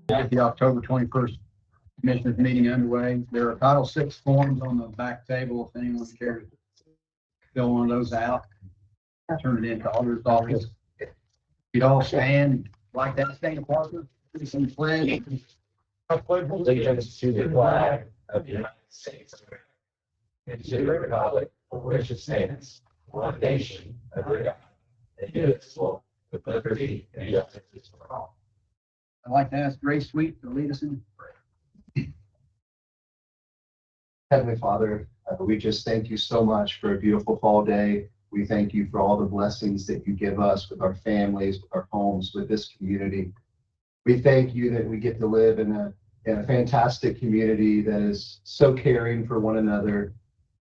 Get the October 21st Commissioners meeting underway. There are Title VI forms on the back table. If anyone cares to fill one of those out, turn it into auditor's office. You'd all stand like that, stand apart, do some pledge. Allegiance to the flag of the United States of America and to the republic for which it stands, one nation, under God, indivisible, with liberty and justice for all. I'd like to ask Grace Sweet to lead us in prayer. Heavenly Father, we just thank you so much for a beautiful fall day. We thank you for all the blessings that you give us with our families, with our homes, with this community. We thank you that we get to live in a fantastic community that is so caring for one another.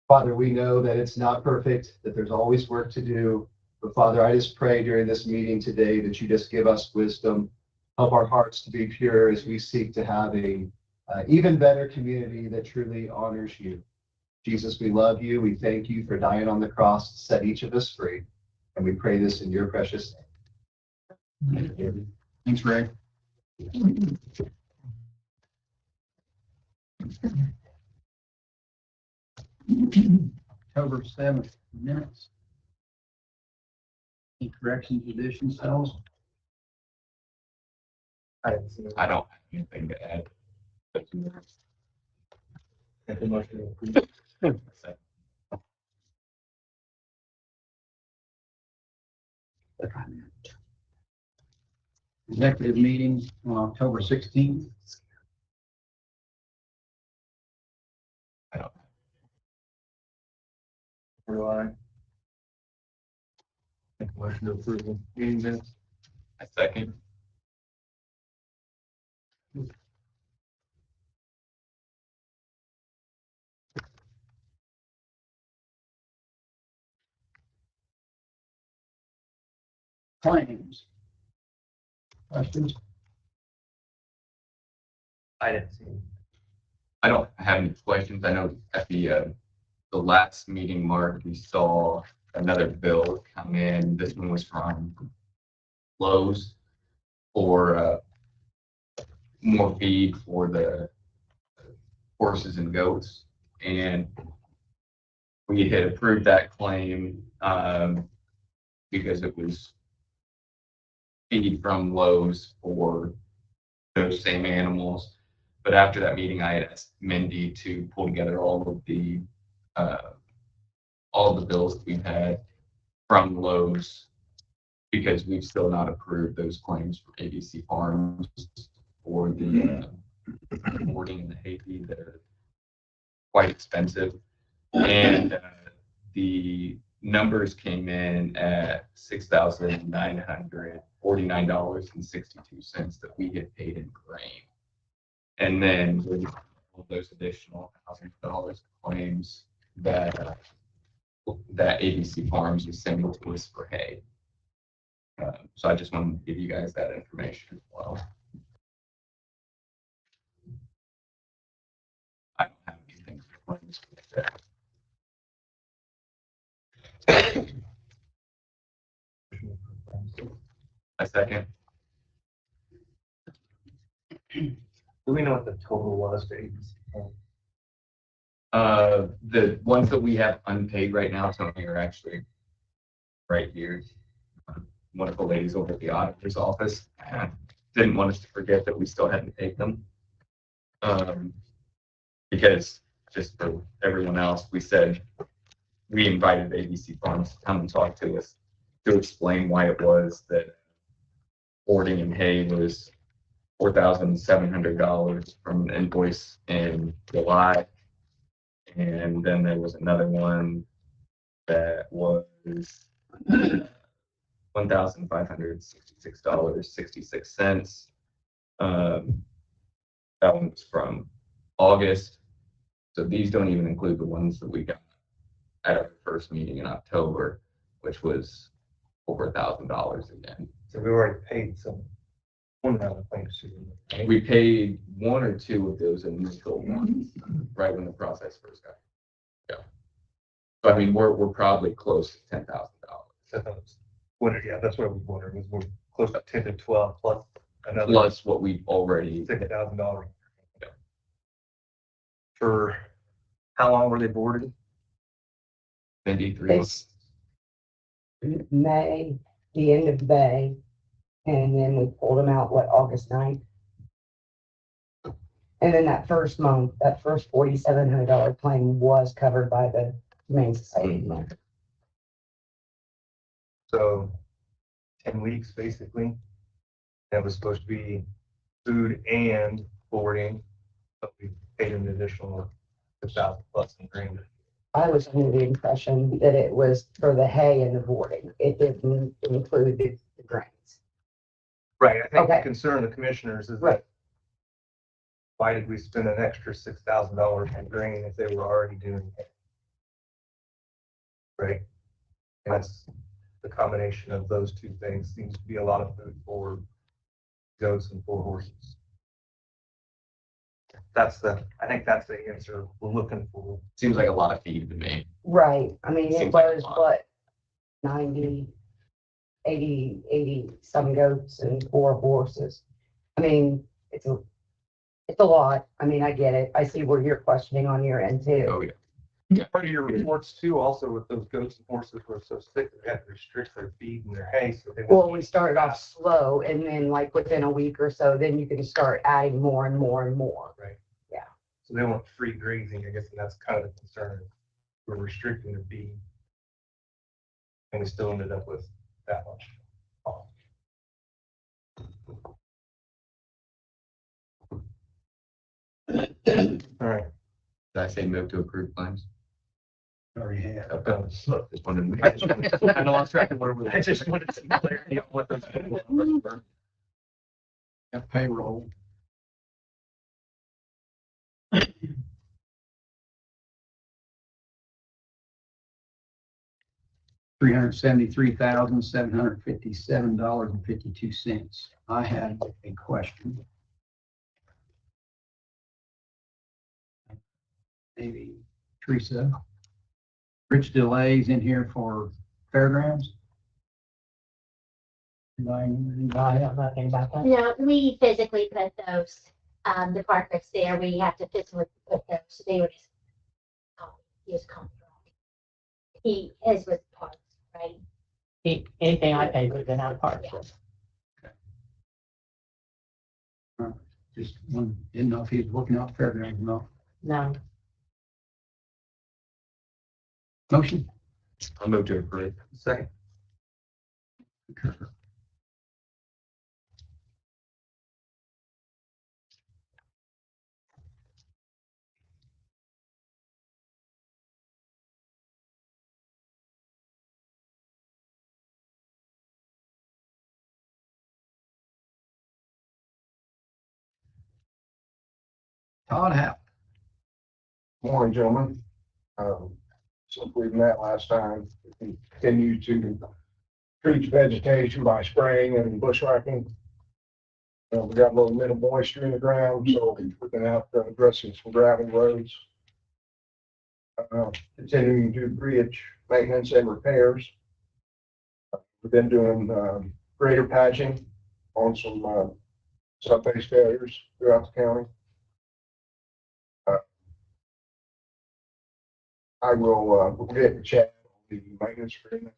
Father, we know that it's not perfect, that there's always work to do. But Father, I just pray during this meeting today that you just give us wisdom, help our hearts to be pure as we seek to have a even better community that truly honors you. Jesus, we love you. We thank you for dying on the cross to set each of us free. And we pray this in your precious name. Thanks, Ray. October 7th minutes. Any corrections, additions, cells? I don't have anything to add. Make a motion to approve. Executive meeting on October 16th. I don't. Or do I? Make a motion to approve the meeting minutes. I second. Claims. Questions? I didn't see it. I don't have any questions. I know at the last meeting, Mark, we saw another bill come in. This one was from Lowe's for more feed for the horses and goats. And we had approved that claim because it was feed from Lowe's for those same animals. But after that meeting, I had asked Mindy to pull together all of the bills that we've had from Lowe's, because we've still not approved those claims for ABC Farms for the boarding and the hay feed that are quite expensive. And the numbers came in at $6,949.62 that we had paid in grain. And then with all those additional $1,000 claims that ABC Farms is sending to us for hay. So I just wanted to give you guys that information as well. I don't have anything for claims for that. A second. Do we know what the total was for ABC? The ones that we have unpaid right now, some of you are actually right here. One of the ladies over at the auditor's office didn't want us to forget that we still hadn't paid them. Because just for everyone else, we said we invited ABC Farms to come and talk to us to explain why it was that boarding and hay was $4,700 from an invoice in July. And then there was another one that was $1,566.66. That one was from August. So these don't even include the ones that we got at our first meeting in October, which was over $1,000 again. So we already paid one round of claims to them, right? We paid one or two of those initial ones right when the process first got. Yeah. So I mean, we're probably close to $10,000. So that was yeah, that's what I was wondering, was we're close to 10 to 12 plus another Plus what we've already. $6,000. Yeah. For how long were they boarded? Maybe 3 months. May, the end of May, and then we pulled them out, August 9th? And then that first month, that first $4,700 claim was covered by the Humane Society. Mhm. So 10 weeks, basically. That was supposed to be food and boarding, but we paid an additional 6,000 plus in grain. I was under the impression that it was for the hay and the boarding. It didn't include the grains. Right, I think the Okay. concern of the commissioners is Right. that why did we spend an extra $6,000 on grain if they were already doing it? Right? And that's the combination of those two things. Seems to be a lot of food for goats and for horses. I think that's the answer we're looking for. Seems like a lot of feed to me. Right, I mean, it Seems like a was lot. what, 90, 80 some goats and 4 horses. I mean, it's a lot. I mean, I get it. I see where you're questioning on your end too. Oh, yeah. Part of your reports too, also with those goats and horses were so sick, they had to restrict their feed and their hay, so they. Well, we started off slow and then like within a week or so, then you can start adding more and more and more. Right. Yeah. So they want free grazing, I guess, and that's kind of the concern. We're restricting their feed. And we still ended up with that much. All right. Did I say move to approve claims? Already had. Okay. Just wanted to I lost track of where we were. I just wanted some clarity on what those. Got payroll. $373,757.52. I had a question. Maybe Teresa. Rich delays in here for fairgrounds? I don't know anything about that. No, we physically put those, the carpets there, we have to physically put those, so they were just, use copyright. He is with parts, right? Anything I paid would have been out of park. Just one, didn't know if he was working out fairgrounds or not. No. Motion? I'll move to approve. Second. Todd Howe. Morning, gentlemen. Since we've met last time, we continue to treat vegetation by spraying and bushwhacking. We got a little minimal moisture in the ground, so we've been out addressing some gravel roads. Continuing to do bridge maintenance and repairs. We've been doing grader patching on some subface failures throughout the county. I will, we'll get the chat on the maintenance agreement.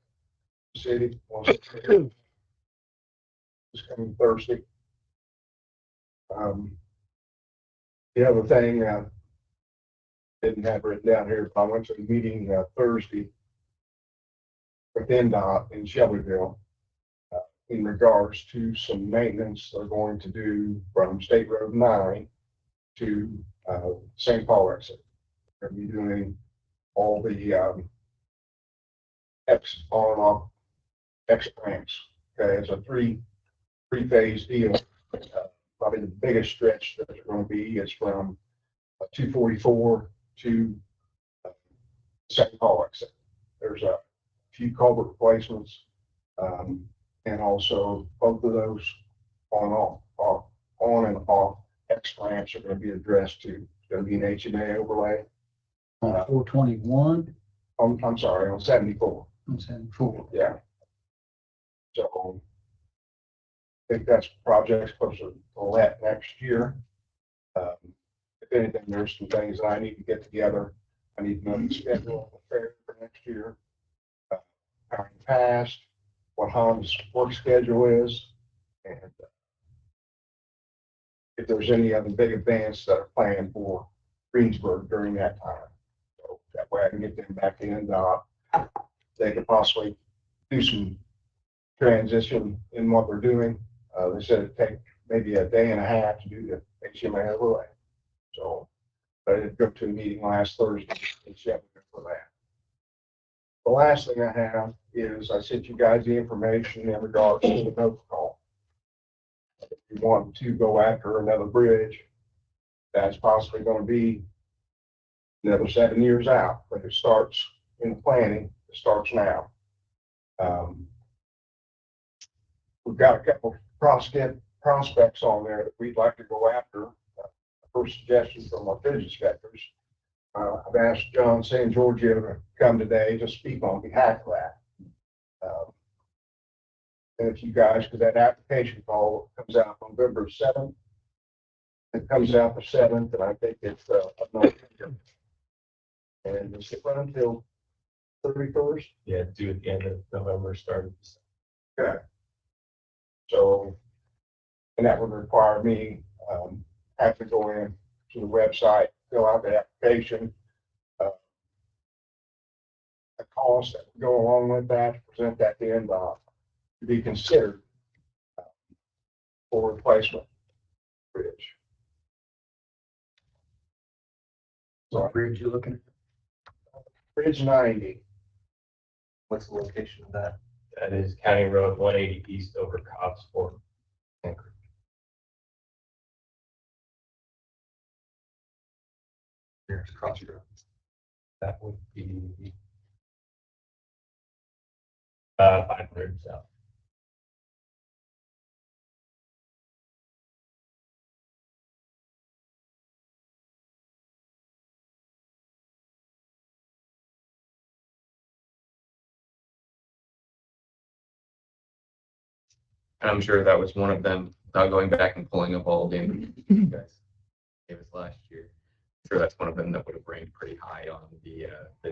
City. This coming Thursday. The other thing, didn't have written down here, but I went to a meeting Thursday with NDOT in Shelbyville in regards to some maintenance they're going to do from State Road 9 to St. Paul exit. They're going to be doing all the X on and off X ramps. Okay, it's a three-phase deal. Probably the biggest stretch that it's going to be is from 244 to St. Paul exit. There's a few culvert replacements, and also both of those on and off X ramps are going to be addressed too. It's going to be an HMA overlay. On 421, I'm sorry, on 74. on 74. Yeah. So I think that's project's supposed to let next year. If anything, there's some things that I need to get together. I need to know the schedule of the fair for next year. How in the past, what Hans' work schedule is, and if there's any other big events that are planned for Greensburg during that time. So that way I can get them back in. They could possibly do some transition in what they're doing. They said it'd take maybe a day and a half to do the HMA overlay. So, but I did go to a meeting last Thursday in Sheffield for that. The last thing I have is I sent you guys the information in regards to the note call. If you want to go after another bridge, that's possibly going to be another 7 years out, but it starts in planning. It starts now. We've got a couple prospects on there that we'd like to go after. first suggestion from our bridge inspectors. I've asked John St. Georgia to come today to speak on behalf of that. And if you guys, because that application call comes out November 7th. It comes out the 7th, and I think it's and does it run until 31st? Yeah, due at the end of November, start of December. Okay. So, and that would require me, have to go in to the website, fill out the application. The cost that would go along with that, present that to NDOT to be considered for replacement bridge. What bridge you looking at? Bridge 90, What's the location of that? That is County Road 180 east over Cobb's Ford. There's Crossroads. That would be 500 south. And I'm sure that was one of them, without going back and pulling up all the information you guys gave us last year. I'm sure that's one of them that would have ranked pretty high on the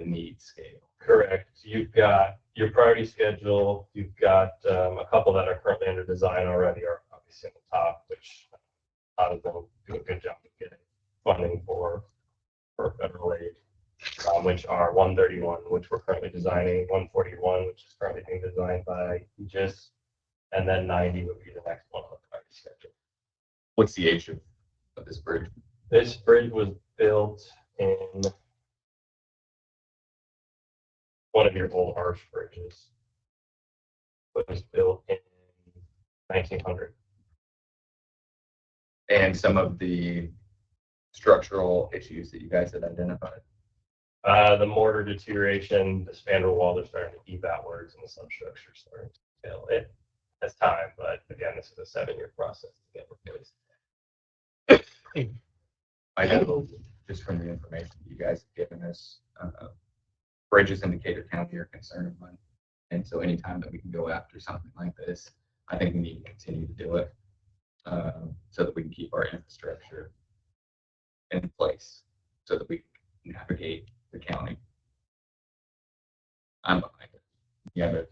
need scale. Correct. So you've got your priority schedule. You've got a couple that are currently under design already, are obviously on the top, which a lot of them do a good job of getting funding for federal aid, which are 131, which we're currently designing, 141, which is currently being designed by Aegis, and then 90 would be the next one on the priority schedule. What's the age of this bridge? This bridge was built in one of your old arch bridges. It was built in 1900. And some of the structural issues that you guys had identified. The mortar deterioration, the spandrel wall, they're starting to keep outwards, and the substructure is starting to fail. It has time, but again, this is a 7-year process to get replaced. I know just from the information that you guys have given us, bridges in Decatur County are concerned of mine. And so anytime that we can go after something like this, I think we need to continue to do it so that we can keep our infrastructure in place so that we can navigate the county. I'm behind it. You have a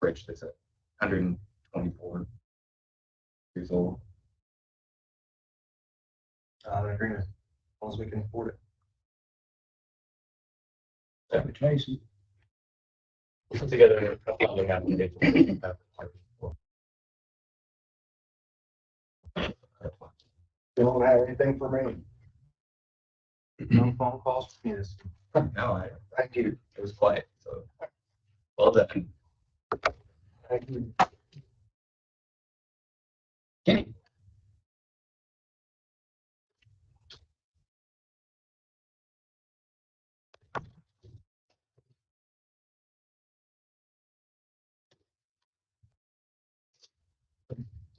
bridge that's 124 years old. I'm in agreement, as long as we can afford it. Jason. We'll put together a funding application. you don't have anything for me. No phone calls from you. No, Thank you. it was quiet. So well done. Thank you. Kenny.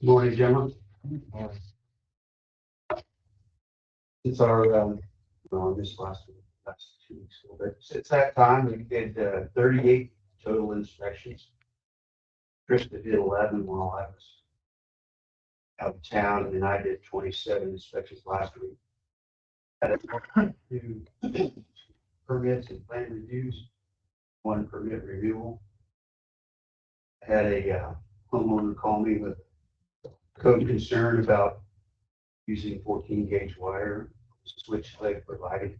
Morning, gentlemen. It's our, well, this last 2 weeks, but since that time, we did 38 total inspections. Krista did 11 while I was out of town, and then I did 27 inspections last week. Had two permits and plan reviews, 1 permit renewal. I had a homeowner call me with code concern about using 14 gauge wire, switch leg for lighting,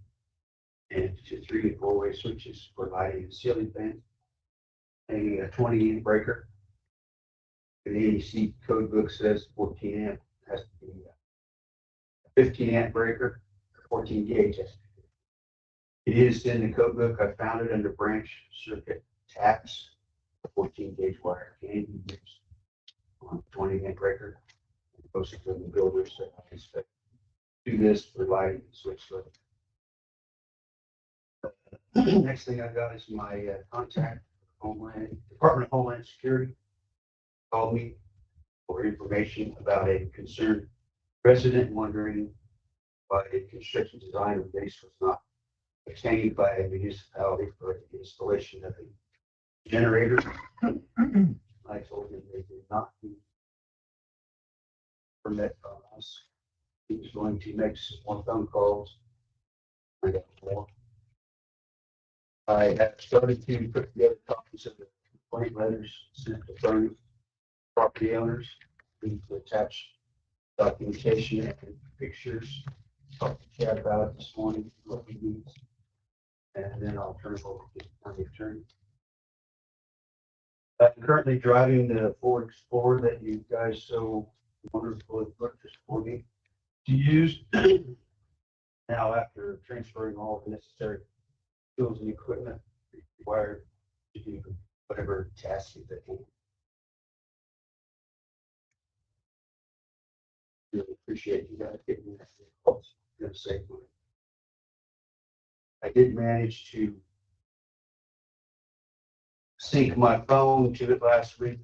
and to 3 and 4 way switches for lighting and ceiling fans. A 20 amp breaker. The AEC code book says 14 amp has to be a 15 amp breaker, 14 gauge. It is in the code book. I found it under branch circuit taps. 14 gauge wire can be used on 20 amp breaker. Most of the builders that I expect do this for lighting and switch light. Next thing I got is my contact Department of Homeland Security called me for information about a concerned resident wondering by a construction design or base was not obtained by a municipality for the installation of a generator. I told him they did not need permit from us. He was going to make some more phone calls. I got more. I have started to put together copies of the complaint letters sent to firm property owners. We attach documentation and pictures. Talked to Chad about it this morning, what he needs. And then I'll turn it over to the county attorney. I'm currently driving the Ford Explorer that you guys so wonderfully purchased for me to use. Now, after transferring all the necessary tools and equipment required to do whatever tasks that they really appreciate you guys getting me that results in a safe way. I did manage to sync my phone to it last week.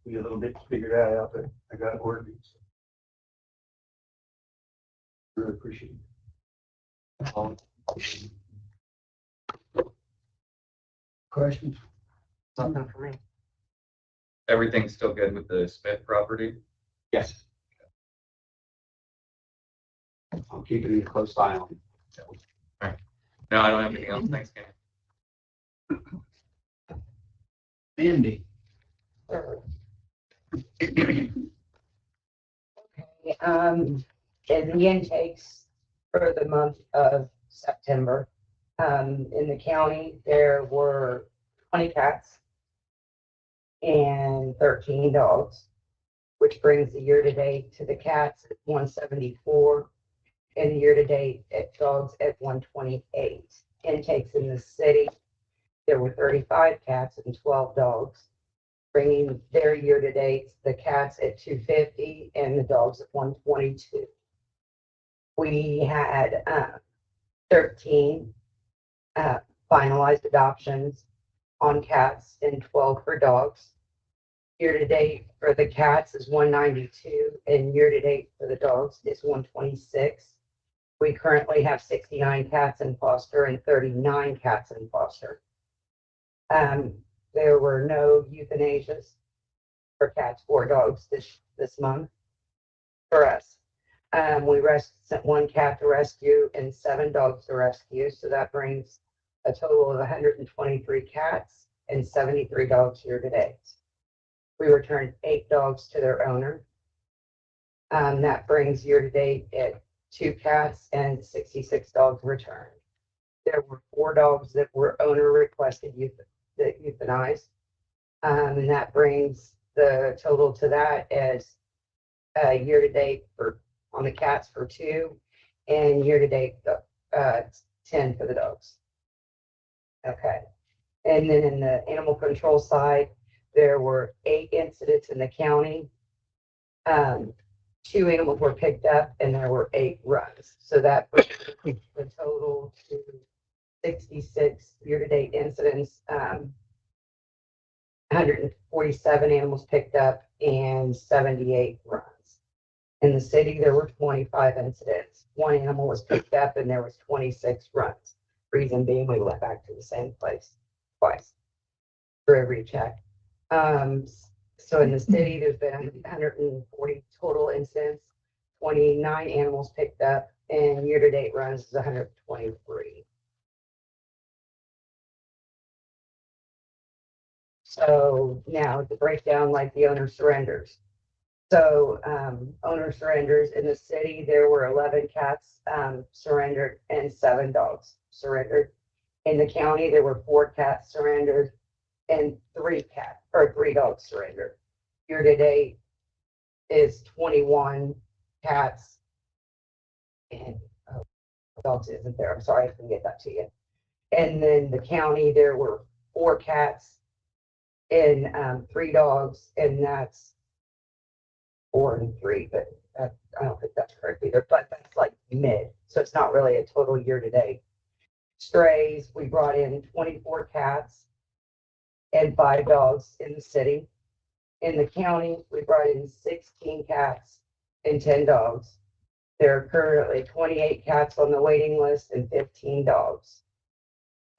We a little bit to figure that out, but I got it working. So. Really appreciate it. Questions? Something for me. Everything's still good with the Smith property? Yes. I'm keeping a close eye on it. No, I don't have anything else. Thanks, Kenny. Andy? Okay, and the intakes for the month of September, in the county, there were 20 cats and 13 dogs, which brings the year-to-date to the cats at 174 and the year-to-date at dogs at 128. Intakes in the city, there were 35 cats and 12 dogs, bringing their year-to-date, the cats at 250 and the dogs at 122. We had 13 finalized adoptions on cats and 12 for dogs. Year-to-date for the cats is 192 and year-to-date for the dogs is 126. We currently have 69 cats in foster and 39 cats in foster. There were no euthanasias for cats or dogs this month for us. We sent 1 cat to rescue and 7 dogs to rescue. So that brings a total of 123 cats and 73 dogs year to date. We returned 8 dogs to their owner. That brings year to date at 2 cats and 66 dogs returned. There were 4 dogs that were owner requested euthanized. And that brings the total to that as year to date on the cats for 2 and year to date 10 for the dogs. Okay. And then in the animal control side, there were 8 incidents in the county. 2 animals were picked up and there were 8 runs. So that brings the total to 66 year-to-date incidents, 147 animals picked up and 78 runs. In the city, there were 25 incidents. 1 animal was picked up and there was 26 runs. Reason being, we went back to the same place twice for every check. So in the city, there's been 140 total incidents, 29 animals picked up, and year-to-date runs is 123. So now to break down like the owner surrenders. So owner surrenders in the city, there were 11 cats surrendered and 7 dogs surrendered. In the county, there were 4 cats surrendered and 3 dogs surrendered. Year to date is 21 cats and dogs isn't there. I'm sorry, I can get that to you. And then the county, there were 4 cats and 3 dogs, and that's 4 and 3, but I don't think that's correct either, but that's like mid. So it's not really a total year to date. Strays, we brought in 24 cats and 5 dogs in the city. In the county, we brought in 16 cats and 10 dogs. There are currently 28 cats on the waiting list and 15 dogs.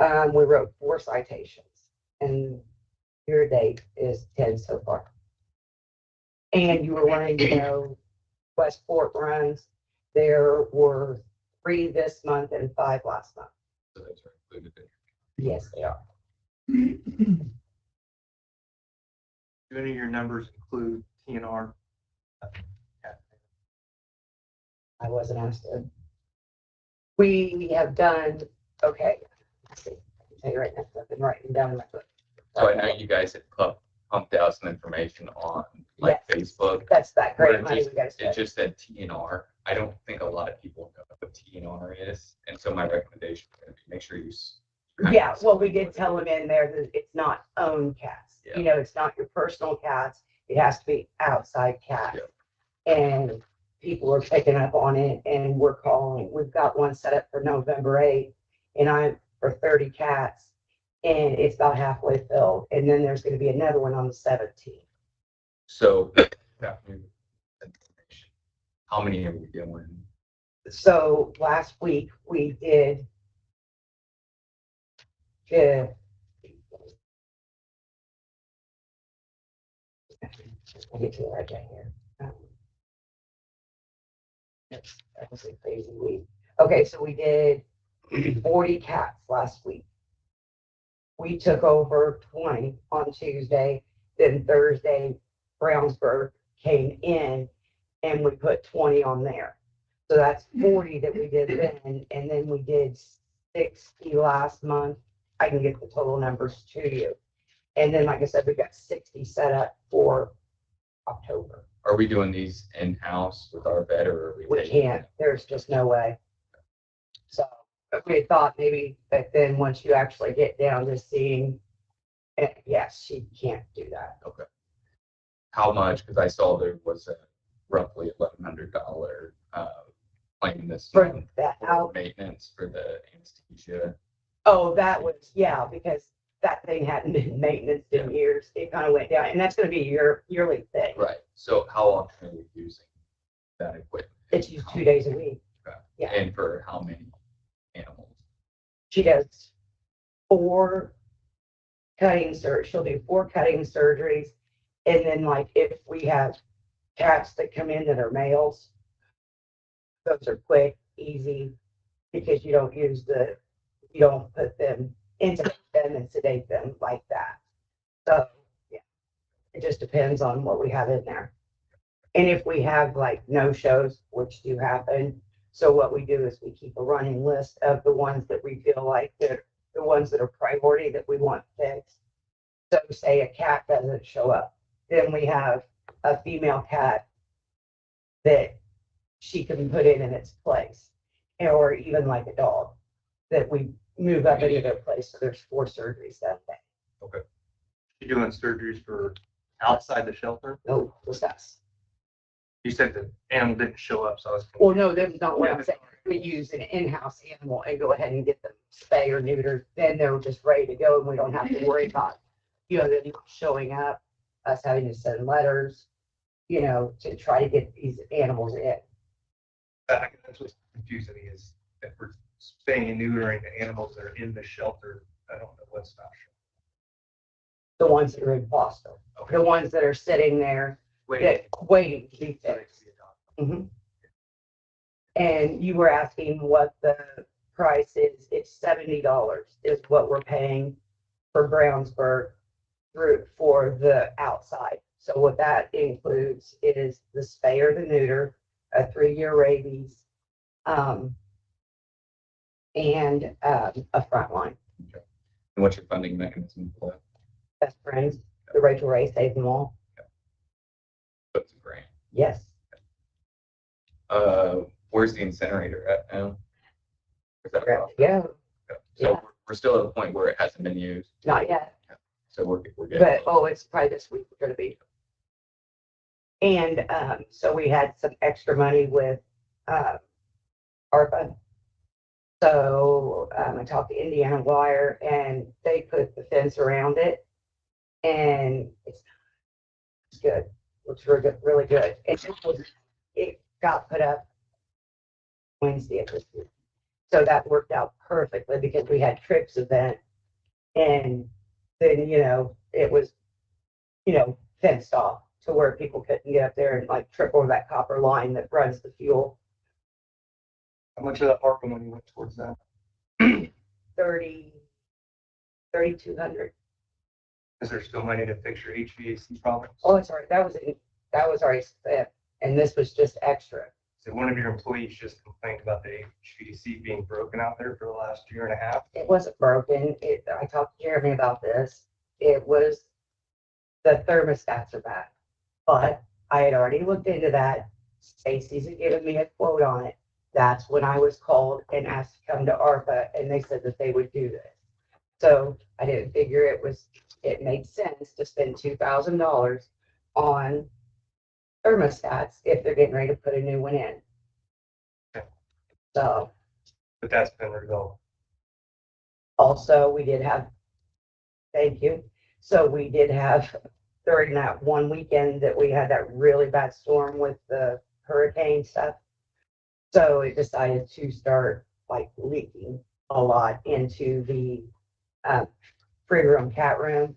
We wrote 4 citations, and your date is 10 so far. And you were wanting to know Westport runs. There were 3 this month and 5 last month. So those are included in. Yes, they are. Do any of your numbers include TNR? I wasn't asked to. We have done, okay, let's see, I can tell you right now, I've been writing down my book. So I know you guys have pumped out some information on like Yes. Facebook. That's that where great it money just- we gotta It spend. just said TNR. I don't think a lot of people know what TNR is. And so my recommendation is gonna be make sure you. Yeah, well, we did tell them in there that it's not owned cats. Yeah. You know, it's not your personal cats. It has to be outside cats. And people are picking up on it and we're calling. We've got one set up for November 8th and I'm for 30 cats and it's about halfway filled. And then there's gonna be another one on the 17th. So. How many are we doing? So last week we did I'll get to it right down here. That was a crazy week. Okay, so we did 40 cats last week. We took over 20 on Tuesday, then Thursday, Brownsburg came in and we put 20 on there. So that's 40 that we did then, and then we did 60 last month. I can get the total numbers to you. And then, like I said, we got 60 set up for October. Are we doing these in-house with our vet or are We taking- can't, there's just no way. So we thought maybe, but then once you actually get down to seeing, yes, she can't do that. Okay. How much? Because I saw there was a roughly $1,100 claim this For month that for out, maintenance for the anesthesia. oh, that was, yeah, because that thing hadn't been maintenance in years. It kind of went down, and that's gonna be your yearly thing. Right. So how often are we using that equipment? It's used 2 days a week. Okay. Yeah. And for how many animals? She does 4 she'll do 4 cutting surgeries. And then like if we have cats that come in that are males, those are quick, easy, because you don't put them into them and sedate them like that. So, yeah, it just depends on what we have in there. And if we have like no shows, which do happen, so what we do is we keep a running list of the ones that we feel like they're the ones that are priority that we want fixed. So say a cat doesn't show up, then we have a female cat that she can put in its place, or even like a dog that we move up into their place. So there's 4 surgeries that day. You're doing surgeries for outside the shelter? No, just us. You said the animal didn't show up, so I was. Well, no, that's not what I'm saying. We use an in-house animal and go ahead and get them spay or neutered. Then they're just ready to go and we don't have to worry about, them not showing up, us having to send letters, to try to get these animals in. That's what's confusing me is that we're spaying and neutering the animals that are in the shelter. I don't know what's not sure. The ones that are in foster, the ones that are sitting there waiting to be fixed. Mhm. And you were asking what the price is. It's $70 is what we're paying for Brownsburg for the outside. So what that includes is the spay or the neuter, a 3-year rabies, and a front line. And what's your funding mechanism for that? Best friends, the Rachel Ray Save Them All. What's a grant? Yes. Where's the incinerator at now? Is that Yeah. So Yeah. we're still at a point where it hasn't been used. Not yet. So we're getting. But, it's probably this week we're gonna be. And, so we had some extra money with, ARPA. So, I talked to Indiana Wire and they put the fence around it. And it's good. Looks really good, really good. It got put up Wednesday of this week. So that worked out perfectly because we had Trips event. And then, it was, fenced off to where people couldn't get up there and like trip over that copper line that runs the fuel. How much of that ARPA money went towards that? 3,200. Is there still money to fix your HVAC problems? Oh, it's all right. That was already spent. And this was just extra. So one of your employees just complained about the HVAC being broken out there for the last year and a half. It wasn't broken. I talked to Jeremy about this. It was the thermostats are bad. But I had already looked into that. Stacy's had given me a quote on it. That's when I was called and asked to come to ARPA, and they said that they would do this. So I didn't figure it made sense to spend $2,000 on thermostats if they're getting ready to put a new one in. Okay. So But that's been resolved. also we did have, thank you. So we did have during that one weekend that we had that really bad storm with the hurricane stuff. So it decided to start like leaking a lot into the free room, cat room.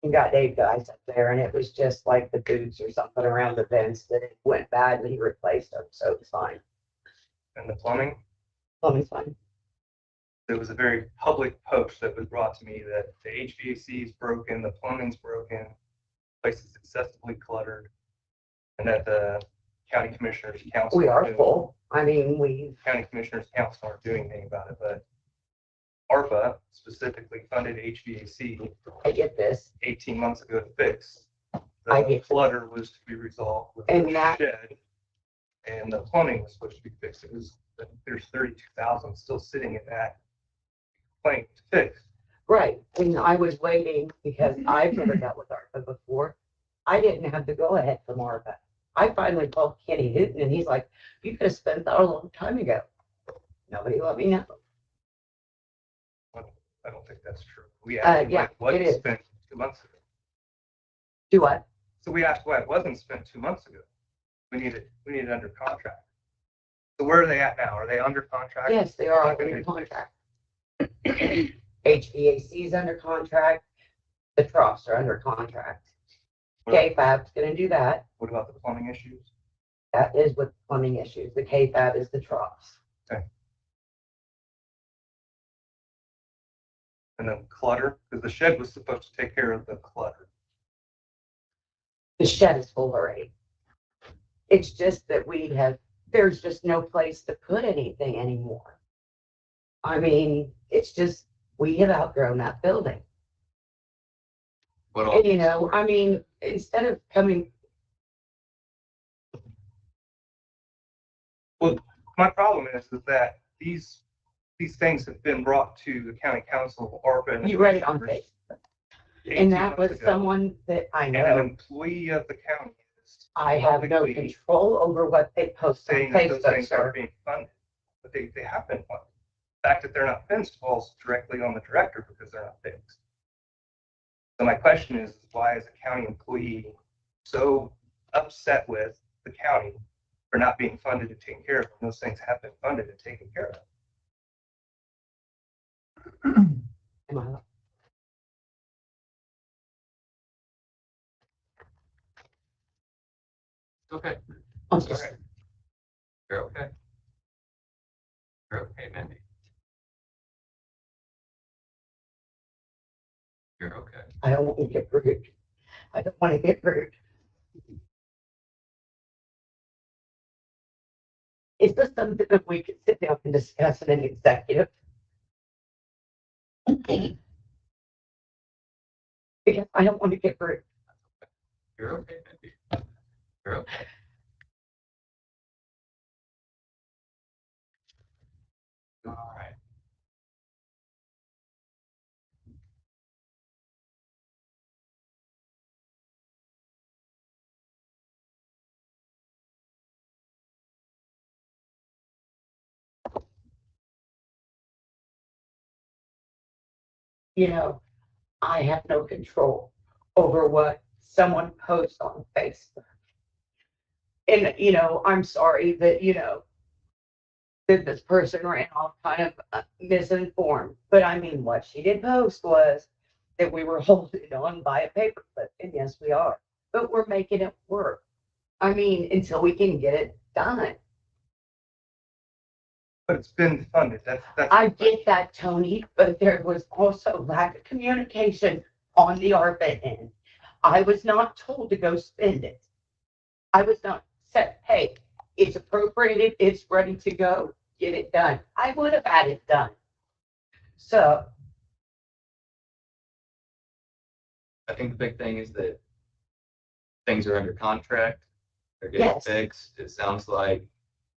And got Dave guys up there, and it was just like the boots or something around the vents that it went bad, and he replaced them, so it's fine. And the plumbing, Plumbing's fine. there was a very public post that was brought to me that the HVAC is broken, the plumbing's broken, place is excessively cluttered, and that the county commissioners council. We are full. I mean, County commissioners council aren't doing anything about it, but ARPA specifically funded HVAC I get this. 18 months ago to fix. I The get- clutter was to be resolved with And the that- shed, and the plumbing was supposed to be fixed. It was, there's 32,000 still sitting in that complaint to fix. Right. And I was waiting because I've never dealt with ARPA before. I didn't have the go ahead from ARPA. I finally called Kenny Newton, and he's like, you could have spent that a long time ago. Nobody let me know. I don't think that's true. We asked yeah, why it it wasn't is. spent 2 months ago. Do what? So we asked why it wasn't spent 2 months ago. We need it under contract. So where are they at now? Are they under contract? Yes, they are under contract. HVAC is under contract. The troughs are under contract. KFAB's gonna do that. What about the plumbing issues? That is with plumbing issues. The KFAB is the troughs. And then clutter, because the shed was supposed to take care of the clutter. The shed is full already. It's just that there's just no place to put anything anymore. I mean, it's just, we have outgrown that building. What all? And I mean, instead of coming, My problem is that these things have been brought to the county council, ARPA. and the you read it on commissioners Facebook. 18 And that was months ago, someone that I And an know. employee of the county is I have no publicly control over what they post on saying that those Facebook, things sir. aren't being funded, but they have been funded. The fact that they're not fenced falls directly on the director because they're not fixed. So my question is why is a county employee so upset with the county for not being funded and taken care of when those things have been funded and taken care of? Am I- Okay, I'm just, you're okay. You're okay, Mandy. You're okay. I don't want to get rude. I don't want to get rude. Is this something that we could sit down and discuss in an executive? Because I don't want to get rude. You're okay, Mandy. You're okay. All right. I have no control over what someone posts on Facebook. And, I'm sorry that, that this person ran off kind of misinformed. But I mean, what she did post was that we were holding on by a paperclip, and yes, we are. But we're making it work. I mean, until we can get it done. But it's been funded. That's. I get that, Tony, but there was also lack of communication on the ARPA end. I was not told to go spend it. I was not said, hey, it's appropriated, it's ready to go, get it done. I would have had it done. So, I think the big thing is that things are under contract. They're getting Yes. fixed. It sounds like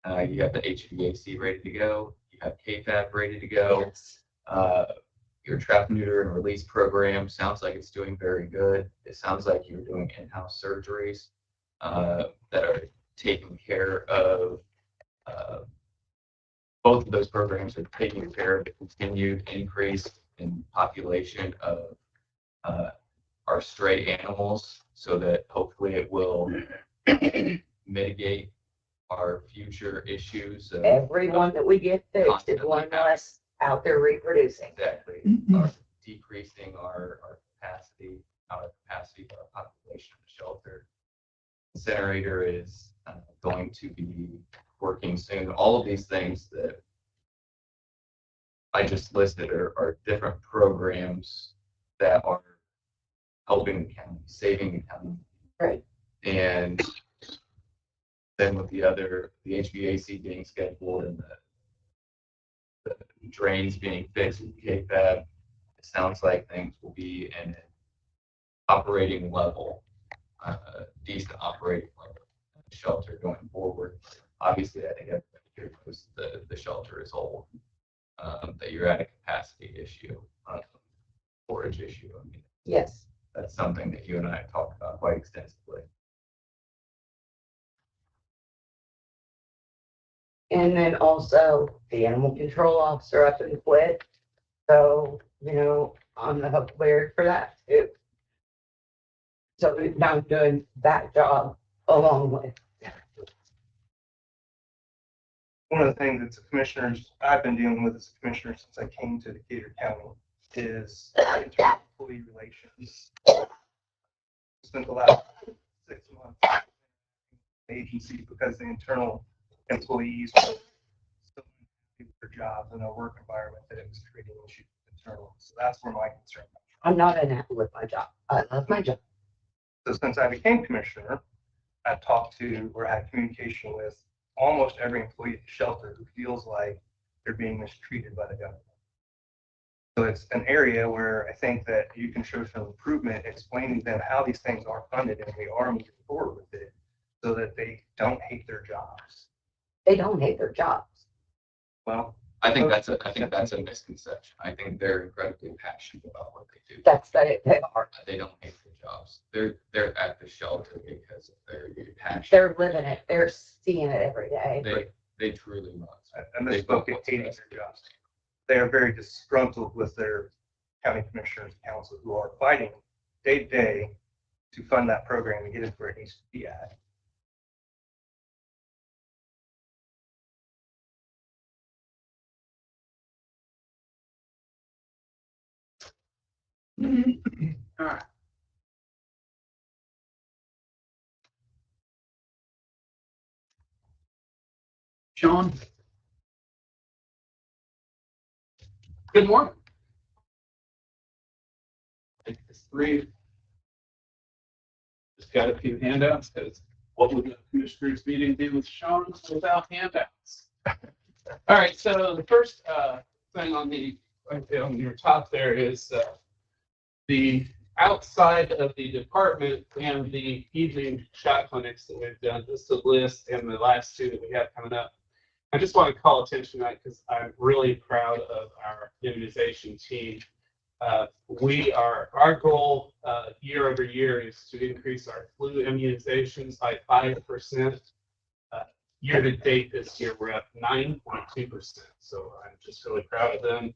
you have the HVAC ready to go. You have KFAB ready to go. yes, Your trap, neuter, and release program sounds like it's doing very good. It sounds like you're doing in-house surgeries that are taking care of both of those programs are taking care of the continued increase in population of our stray animals, so that hopefully it will mitigate our future issues. everyone that we get fixed is Constantly one happen. less out there reproducing. Exactly. Decreasing our capacity of our population of the shelter. Incinerator is going to be working soon. All of these things that I just listed are different programs that are helping the county, saving the county. Right. And then with the HVAC being scheduled and the drains being fixed with KFAB, it sounds like things will be in an operating level, decent operating level of the shelter going forward. Obviously, I think everybody here knows the shelter is old, that you're at a capacity issue, storage issue. I mean, Yes. that's something that you and I have talked about quite extensively. And then also the animal control officer up and quit. So, I'm the hook player for that too. So now I'm doing that job along with. One of the things that the commissioners, I've been dealing with as a commissioner since I came to Decatur County is internal employee relations. Spent the last 6 months in the agency because the internal employees were so unhappy with their jobs and their work environment that it was creating issues internally. So that's where my concern comes from. I'm not unhappy with my job. I love my job. So since I became commissioner, I've talked to or had communication with almost every employee at the shelter who feels like they're being mistreated by the government. So it's an area where I think that you can show some improvement, explaining to them how these things are funded and we are moving forward with it so that they don't hate their jobs. They don't hate their jobs. Well, I think that's a misconception. I think they're incredibly passionate about what they do. They are. They don't hate their jobs. They're at the shelter because of their passion. They're living it. They're seeing it every day. They truly love it. I misspoke at hating their jobs. They are very disgruntled with their county commissioners council who are fighting day to day to fund that program and get it where it needs to be at. All right. Sean? Good morning. Take this three. Just got a few handouts because what would the commissioners meeting be with Sean without handouts? All right, so the first thing on your top there is the outside of the department and the evening shot clinics that we've done. Just a list and the last two that we have coming up. I just want to call attention to that because I'm really proud of our immunization team. Our goal year over year is to increase our flu immunizations by 5%. Year to date this year, we're at 9.2%. So I'm just really proud of them.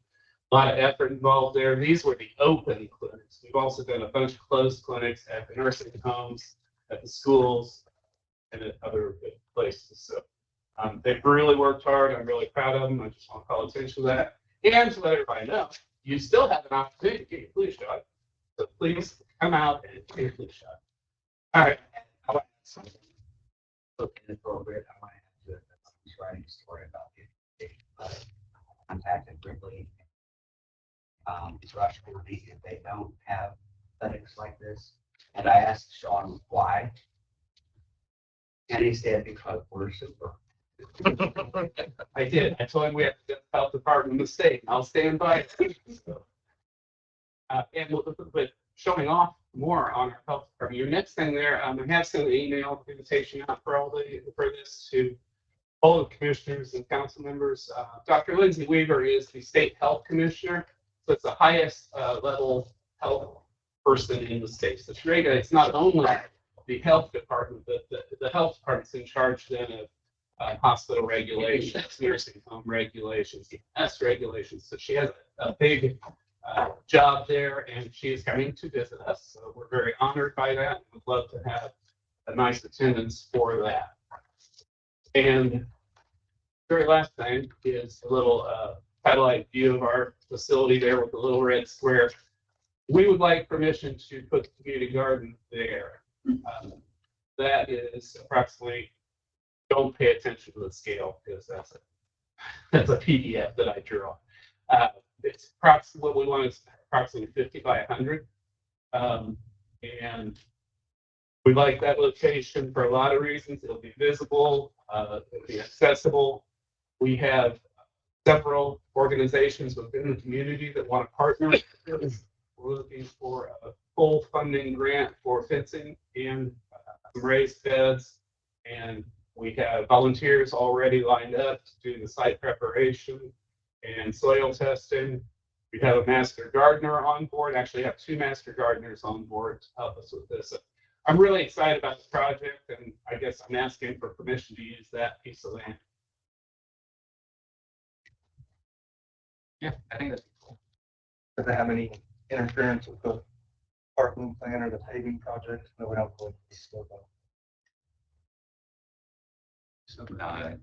A lot of effort involved there. These were the open clinics. We've also done a bunch of closed clinics at the nursing homes, at the schools, and at other places. So They've really worked hard. I'm really proud of them. I just want to call attention to that. And to let everybody know, you still have an opportunity to get your flu shot. So please come out and get your flu shot. All right. I want to add something. Look inappropriate. I want to add to it. I was writing a story about the education. Contacted Wrigley. Rush County, if they don't have clinics like this. And I asked Sean why. And he said, because we're super. I did. I told him we have to get the health department in the state. I'll stand by it. And with showing off more on our health department. Your next thing there, I have sent an email invitation out for this to all the commissioners and council members. Dr. Lindsay Weaver is the state health commissioner. So it's the highest level health person in the state. So it's not only the health department, but the health department's in charge then of hospital regulations, nursing home regulations, EMS regulations. So she has a big job there, and she is coming to visit us. So we're very honored by that. We'd love to have a nice attendance for that. And very last thing is a little satellite view of our facility there with the little red square. We would like permission to put the community garden there. That is approximately, don't pay attention to the scale because that's a PDF that I drew on. It's approximately what we want is approximately 50 by 100. And we like that location for a lot of reasons. It'll be visible, it'll be accessible. We have several organizations within the community that want to partner with us. We're looking for a full funding grant for fencing and some raised beds. And we have volunteers already lined up to do the site preparation and soil testing. We have a master gardener on board. Actually, have 2 master gardeners on board to help us with this. So I'm really excited about this project, and I guess I'm asking for permission to use that piece of land. Yeah, I think that's cool. Does it have any interference with the parking plan or the paving project? No, we don't. Go into So good idea.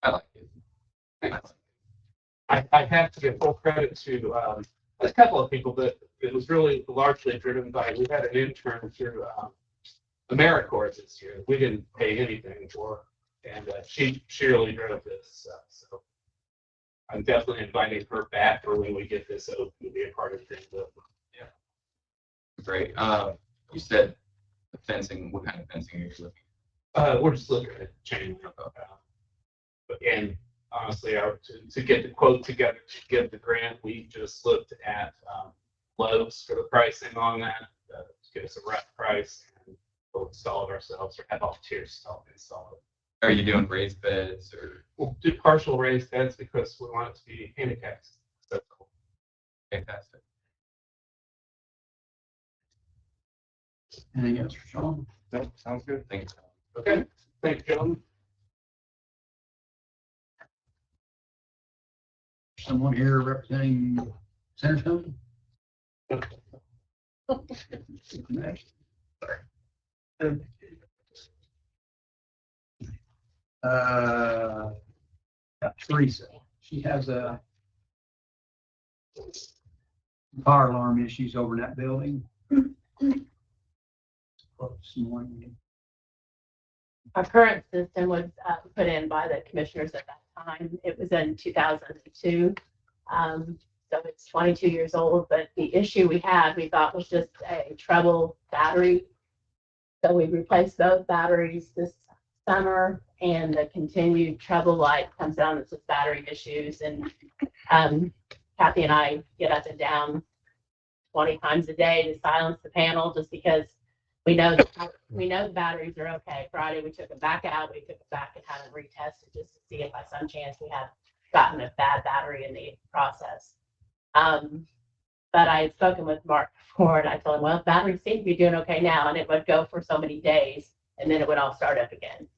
I like it. I have to give full credit to a couple of people, but it was really largely driven by, we had an intern through AmeriCorps this year. We didn't pay anything for, and she really drove this. So I'm definitely inviting her back for when we get this open to be a part of things. Yeah. Great. You said the fencing, what kind of fencing are you looking at? We're just looking at chain link. And honestly, to get the quote together to get the grant, we just looked at Lowe's for the pricing on that to get us a rough price, and we'll install it ourselves or have volunteers install it. Are you doing raised beds or? We'll do partial raised beds because we want it to be handicapped. So cool. Fantastic. Anything else for Sean? Nope, sounds good. Thank you. Okay. Thank you, gentlemen. Someone here representing Centerstone? Teresa, she has a fire alarm issues over in that building. Our current system was put in by the commissioners at that time. It was in 2002. So it's 22 years old, but the issue we had, we thought was just a treble battery. So we replaced both batteries this summer, and the continued treble light comes down. It's just battery issues. And Kathy and I get up and down 20 times a day to silence the panel just because we know the batteries are okay. Friday we took them back out. We took it back and had them retested just to see if by some chance we had gotten a bad battery in the process. But I had spoken with Mark before, and I told him, well, batteries seem to be doing okay now, and it would go for so many days, and then it would all start up again.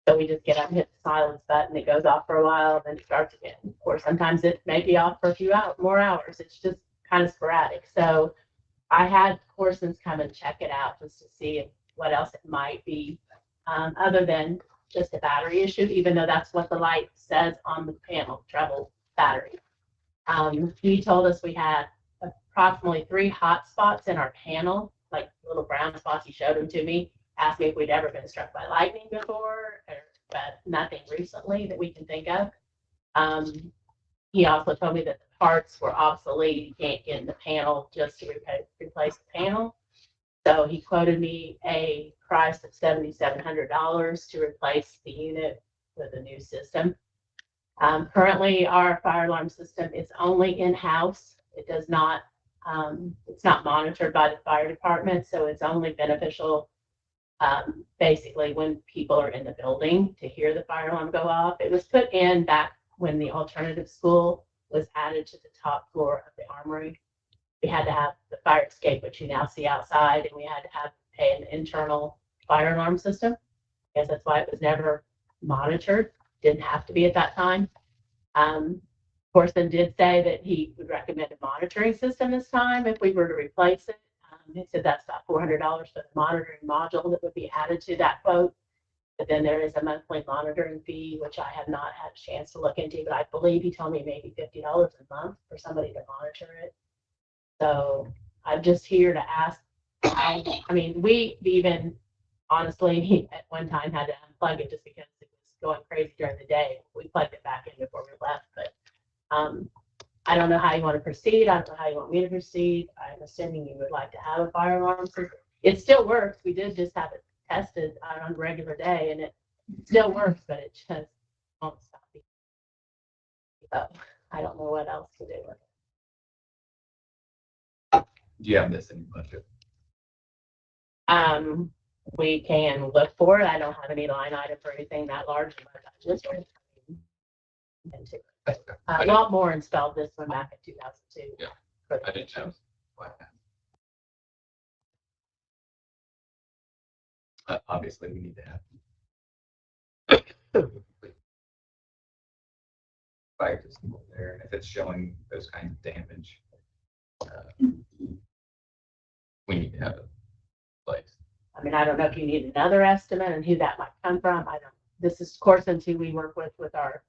So we just get up and hit the silence button. It goes off for a while, then it starts again. Or sometimes it may be off for a few more hours. It's just kind of sporadic. So I had Corson's come and check it out just to see what else it might be. other than just a battery issue, even though that's what the light says on the panel, treble battery. He told us we had approximately 3 hot spots in our panel, like little brown spots. He showed them to me, asked me if we'd ever been struck by lightning before, but nothing recently that we can think of. He also told me that the parts were obsolete. You can't get in the panel just to replace the panel. So he quoted me a price of $7,700 to replace the unit with a new system. Currently, our fire alarm system is only in-house. It does not, it's not monitored by the fire department, so it's only beneficial basically when people are in the building to hear the fire alarm go off. It was put in back when the alternative school was added to the top floor of the armory. We had to have the fire escape, which you now see outside, and we had to have an internal fire alarm system. I guess that's why it was never monitored. Didn't have to be at that time. Corson did say that he would recommend a monitoring system this time if we were to replace it. He said that's about $400 for the monitoring module that would be added to that quote. But then there is a monthly monitoring fee, which I have not had a chance to look into, but I believe he told me maybe $50 a month for somebody to monitor it. So I'm just here to ask. I mean, we even honestly at one time had to unplug it just because it was going crazy during the day. We plugged it back in before we left, but I don't know how you want to proceed. I don't know how you want me to proceed. I'm assuming you would like to have a fire alarm system. It still works. We did just have it tested on a regular day, and it still works, but it just won't stop. So I don't know what else to do with it. Do you have this in your budget? We can look for it. I don't have any line item for anything that large in my budget. A lot more installed this one back in 2002. Yeah, I didn't know. Obviously, we need to have fire system over there, and if it's showing those kinds of damage, we need to have it placed. I mean, I don't know if you need another estimate and who that might come from. I don't. This is Corson's who we work with our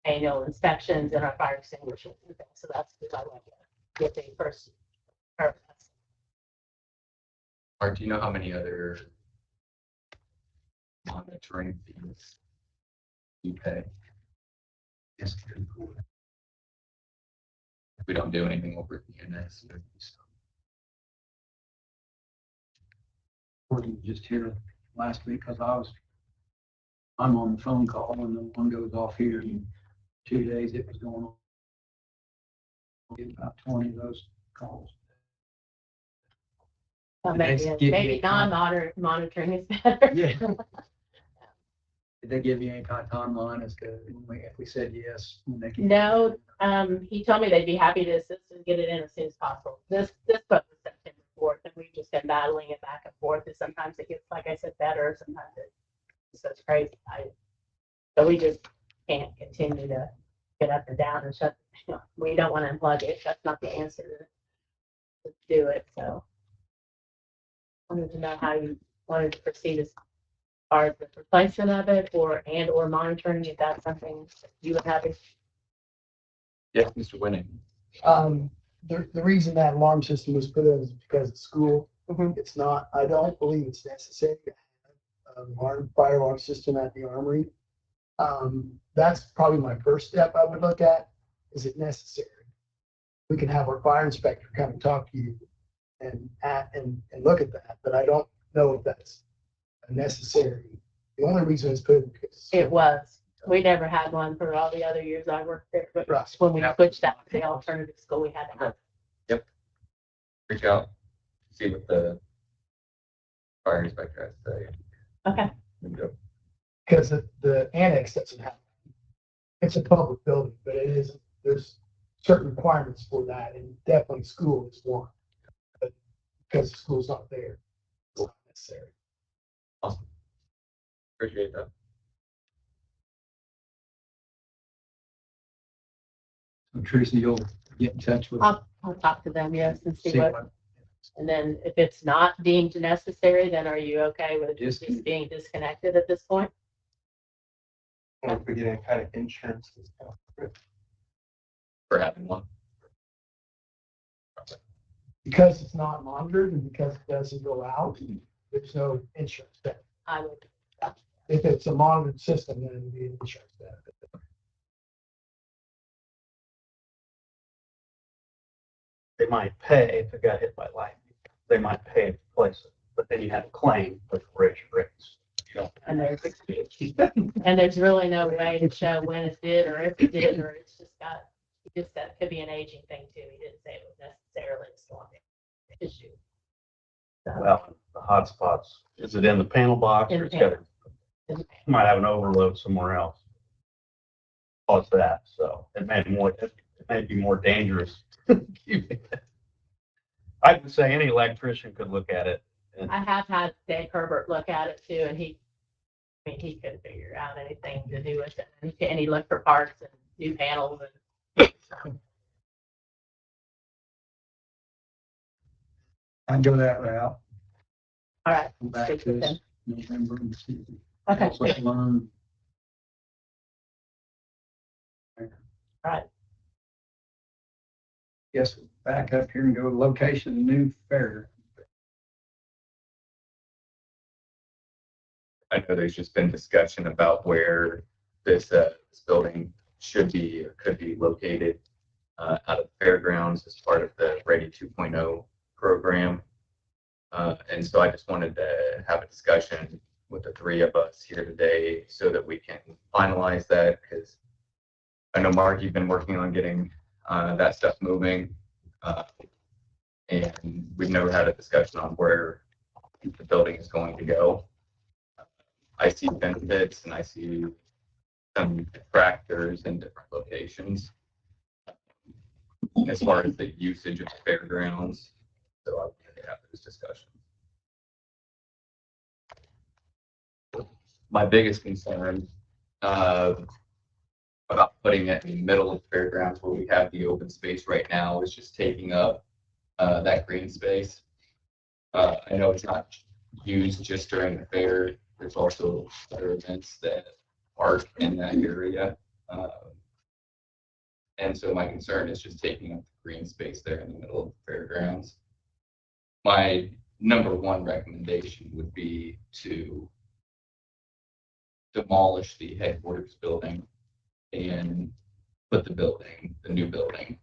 annual inspections and our fire extinguishers. So that's who I want to get the first. Art, do you know how many other monitoring fees you pay? Yes. If we don't do anything over the ENS. Wasn't just here last week because I'm on the phone call and then one goes off here in 2 days. It was going on. Get about 20 of those calls. Maybe non-monitoring is better. Yeah. Did they give you any kind of timeline as to if we said yes? When they can No, he told me they'd be happy to assist and get it in as soon as possible. This book was September 4th, and we've just been battling it back and forth. And sometimes it gets, like I said, better. Sometimes it's just crazy. So we just can't continue to get up and down and shut. We don't want to unplug it. That's not the answer to do it. So I wanted to know how you wanted to proceed as far as the replacement of it or monitoring, if that's something you would have. Yes, Mr. Winning. The reason that alarm system was put in is because of school. Mhm. It's not, I don't believe it's necessary to have a fire alarm system at the armory. That's probably my first step I would look at. Is it necessary? We can have our fire inspector come and talk to you and look at that, but I don't know if that's necessary. The only reason it's put in because It was. We never had one for all the other years I worked there, but Right. when we switched out to the alternative school, we had to have. Reach out, see what the fire inspector has to say. Okay. And go. because the annex doesn't have. It's a public building, but it is, there's certain requirements for that, and definitely school is one. But because the school's not there, it's not necessary. Awesome. Appreciate that. So Teresa, you'll get in touch with. I'll talk to them, yes, and see what And then if it's not deemed necessary, then are you okay with Just- just being disconnected at this point? Or if we get any kind of insurance discount. For having one. Because it's not monitored and because it doesn't go out, there's no insurance benefit. I would, If it's a monitored system, then it'd be an insurance benefit. They might pay if it got hit by lightning. They might pay to replace it, but then you have a claim with rich rates. You know, and there's really no way to show when it did or if it did, or it's just got, that could be an aging thing too. He didn't say it was necessarily a storm issue. So, well, the hotspots, is it in the panel box In or the it's got, panel. might have an overload somewhere else? Cause that, so it may be more dangerous. I would say any electrician could look at it. And I have had Dave Herbert look at it too, and he couldn't figure out anything to do with it. And he looked for parts and new panels and I'd go that route. all right. Go back Speak to with this him. November and see. Okay. What learn. Right. Yes, back up here and go to location, new fair. I know there's just been discussion about where this building should be or could be located out of the fairgrounds as part of the Ready 2.0 program. And so I just wanted to have a discussion with the three of us here today so that we can finalize that, because I know, Mark, you've been working on getting that stuff moving. And we've never had a discussion on where the building is going to go. I see benefits and I see some detractors in different locations as far as the usage of the fairgrounds. So I want to have this discussion. My biggest concern about putting it in the middle of the fairgrounds where we have the open space right now is just taking up that green space. I know it's not used just during the fair. There's also other events that are in that area. And so my concern is just taking up the green space there in the middle of the fairgrounds. My number one recommendation would be to demolish the headquarters building and put the new building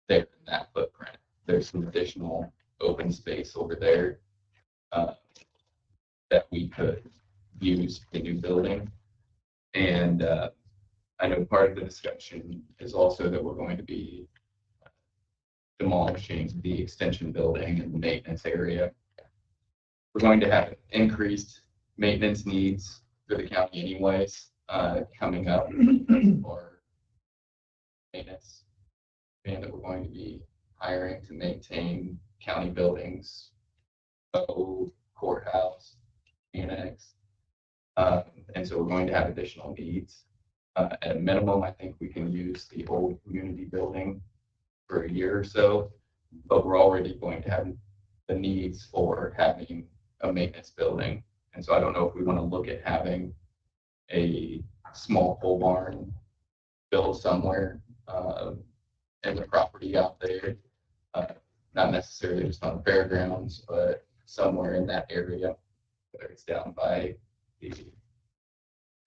there in that footprint. There's some additional open space over there that we could use for the new building. And I know part of the discussion is also that we're going to be demolishing the extension building and the maintenance area. We're going to have increased maintenance needs for the county anyways, coming up for maintenance. And that we're going to be hiring to maintain county buildings, courthouse, annex. And so we're going to have additional needs. At a minimum, I think we can use the old community building for a year or so, but we're already going to have the needs for having a maintenance building. And so I don't know if we want to look at having a small pole barn built somewhere in the property out there, not necessarily just on the fairgrounds, but somewhere in that area, whether it's down by the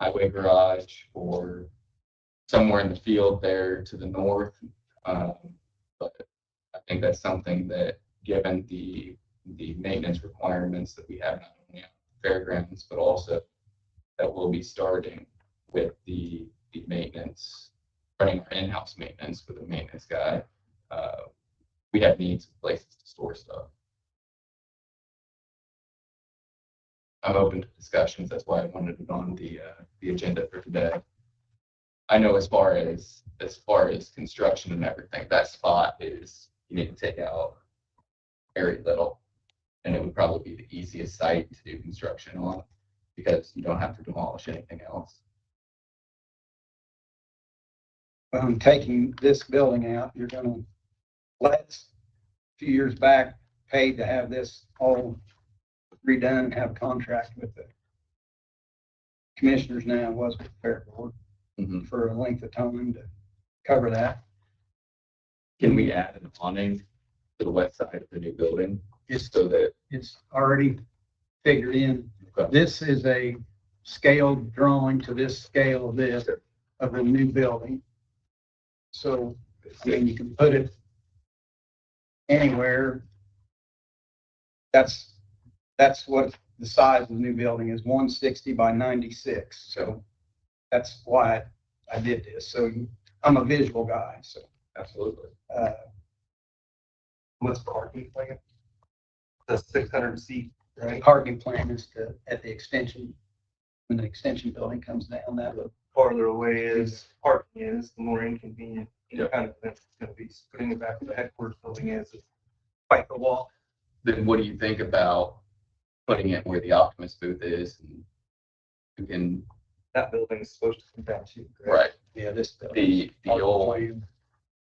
highway garage or somewhere in the field there to the north. But I think that's something that, given the maintenance requirements that we have not only at the fairgrounds, but also that we'll be starting with the maintenance, running our in-house maintenance with a maintenance guy. We have needs of places to store stuff. I'm open to discussions. That's why I wanted it on the agenda for today. I know as far as construction and everything, that spot is, you need to take out very little, and it would probably be the easiest site to do construction on because you don't have to demolish anything else. Well, I'm taking this building out, you're gonna, last few years back, paid to have this all redone and have a contract with the commissioners now, was with the Fair Board Mhm. for a length of time to cover that. Can we add an awning to the west side of the new building? It's, So that, it's already figured in. okay, This is a scaled drawing to this scale of this, of the new building. So, I mean, you can put it anywhere. That's what the size of the new building is, 160 by 96. So that's why I did this. So I'm a visual guy, so. absolutely. What's parking plan? The 600 seat, right? Parking plan is to, at the extension, when the extension building comes down, that would. Farther away is parking is, the more inconvenient, Yeah. kind of event it's gonna be. Putting it back to the headquarters building is quite the walk. Then what do you think about putting it where the Optimus booth is? And you can, That building is supposed to come down too. correct? right, Yeah, this.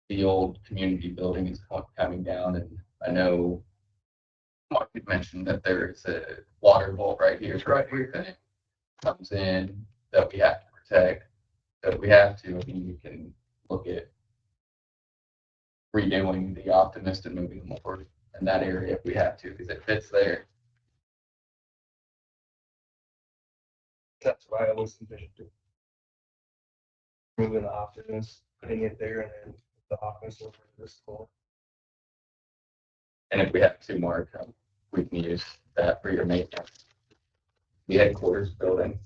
the old community building is coming down, and I know Mark had mentioned that there is a water vault right here. It's right here. That comes in that we have to protect, that we have to, I mean, we can look at redoing the Optimist and moving them over in that area if we have to, because it fits there. That's why I was envisioned to. Moving the Optimus, putting it there and then the Optimus over to this school. And if we have to, Mark, we can use that for your maintenance. The headquarters building.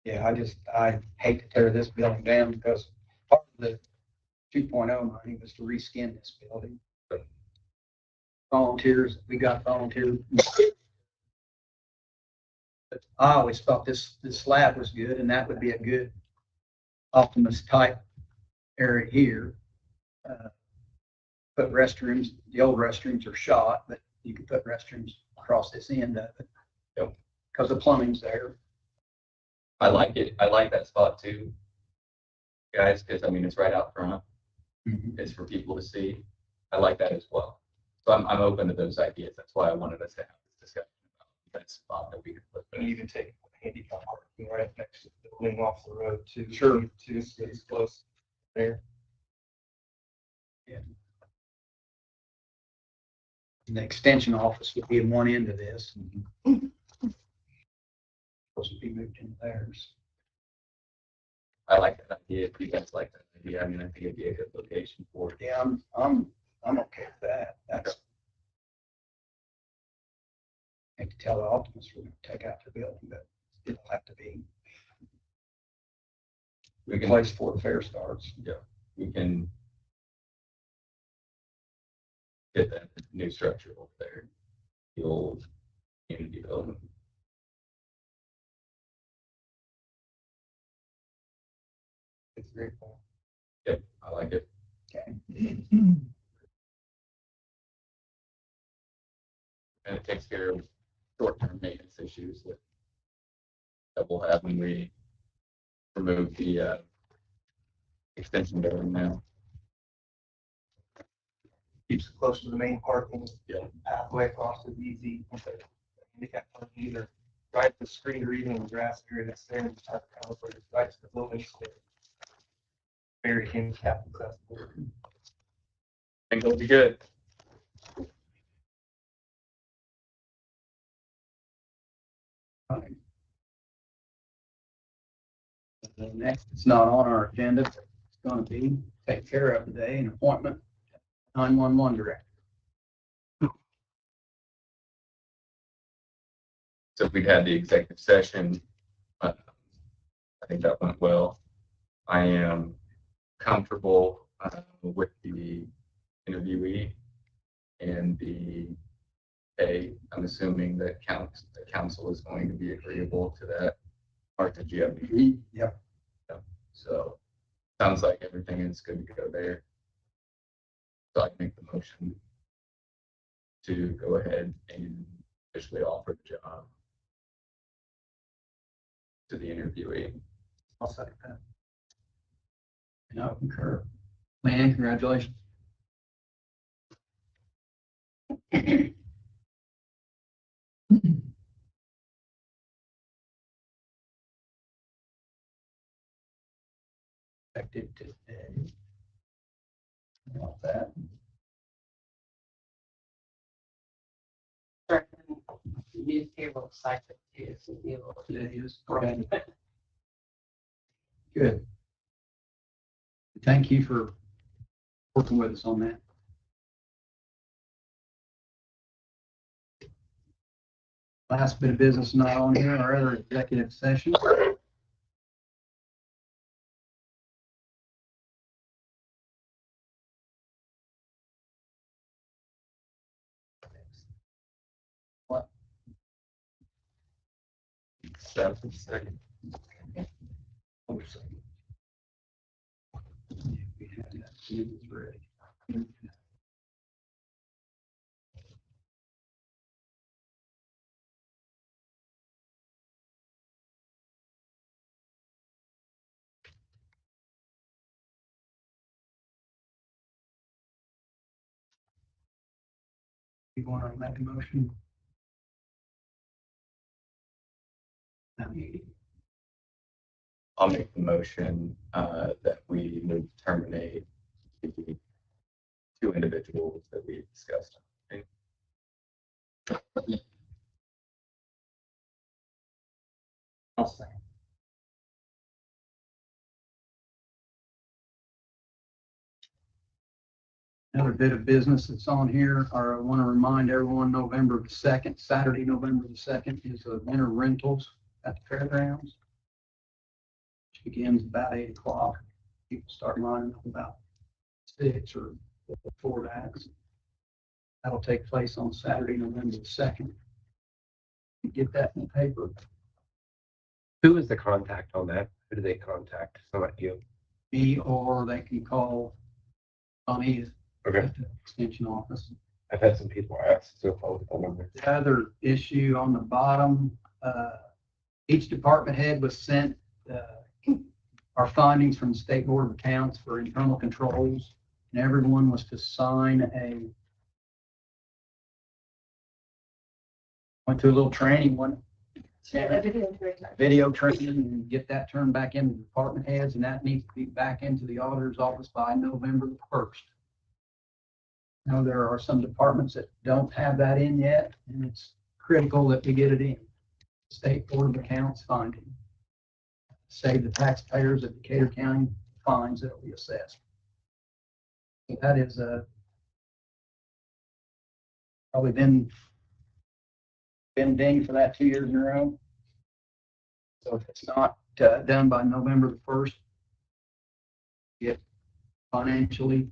Yeah, I hate to tear this building down because part of the 2.0 money was to reskin this building. Volunteers, we got volunteers. But I always thought this slab was good and that would be a good Optimus type area here. Put restrooms, the old restrooms are shot, but you could put restrooms across this end of it. Yep. Because the plumbing's there. I like it. I like that spot too, guys, because I mean, it's right out front. It's for people to see. I like that as well. So I'm open to those ideas. That's why I wanted us to have this discussion about that spot that we could put And there. even take handicap parking right next to the building off the road too. Sure. To it's close there. And the extension office would be in one end of this. Supposed to be moved into theirs. I like that idea. If you guys like that idea, I mean, I think it'd be a good location for it. Yeah, I'm okay with that. That's. I hate to tell the Optimus we're gonna take out the building, but it'll have to be We can, place before the fair starts. we can get that new structure over there, the old community building. It's very cool. Yep, I like it. Okay. And it takes care of short-term maintenance issues that we'll have when we remove the extension building now. Keeps it close to the main parking. Yeah. Pathway across is easy. Handicap parking either right to the street or even in the grass area that's there. And just have to come right to the building. Very handicap accessible. I think it'll be good. Next, it's not on our agenda, but it's gonna be taken care of today, an appointment, 911 director. So we had the executive session. I think that went well. I am comfortable with the interviewee and the pay. I'm assuming that the council is going to be agreeable to that. Mark, did you have any? Yep. So sounds like everything is good to go there. So I can make the motion to go ahead and officially offer the job to the interviewee. I'll second that. And I'll concur. Man, congratulations. Effective today. About that. Use payroll cycle too. Today is, okay. Good. Thank you for working with us on that. Last bit of business not on here, our other executive session. What? 7 seconds. Oh, second. We have that. It's ready. You want to make a motion? I'll make the motion that we move to terminate the 2 individuals that we discussed. I'll say. Another bit of business that's on here, or I want to remind everyone, November the 2nd, Saturday, November the 2nd is a winter rentals at the fairgrounds. Which begins about 8 o'clock. People start lining up about 6 or before that. That'll take place on Saturday, November the 2nd. You get that in the paper. Who is the contact on that? Who do they contact? Someone like you? Me, or they can call Bonnie Okay. at the extension office. I've had some people ask, so I'll phone number. The other issue on the bottom, each department head was sent our findings from the State Board of Accounts for internal controls, and everyone was to sign went to a little training, one video training, and get that turned back into the department heads, and that needs to be back into the auditor's office by November the 1st. Now, there are some departments that don't have that in yet, and it's critical that we get it in. State Board of Accounts finding. Save the taxpayers of Decatur County fines that will be assessed. So that is probably been dinged for that 2 years in a row. So if it's not done by November the 1st, get financially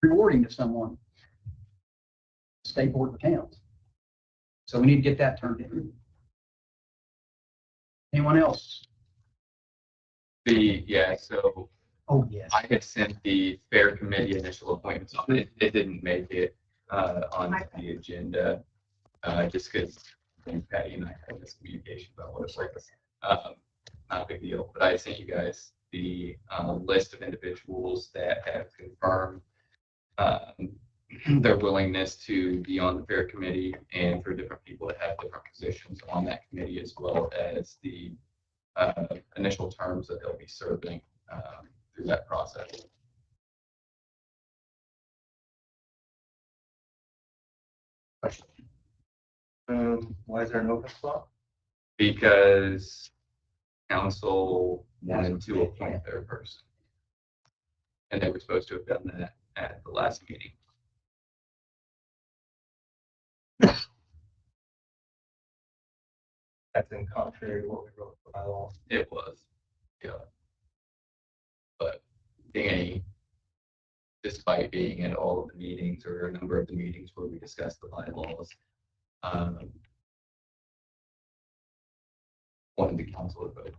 rewarding to someone. State Board of Accounts. So we need to get that turned in. Anyone else? So Oh, yes. I had sent the fair committee initial appointments on it. It didn't make it on the agenda, just because Patty and I had this communication about what it's like. Not a big deal, but I sent you guys the list of individuals that have confirmed their willingness to be on the fair committee, and for different people that have different positions on that committee, as well as the initial terms that they'll be serving through that process. Why is there an open slot? Because council wanted to appoint their person. And they were supposed to have done that at the last meeting. That's in contrary to what we wrote for bylaw. It was, yeah. But Danny, despite being at all of the meetings, or a number of the meetings where we discussed the bylaws, wanted the council to vote.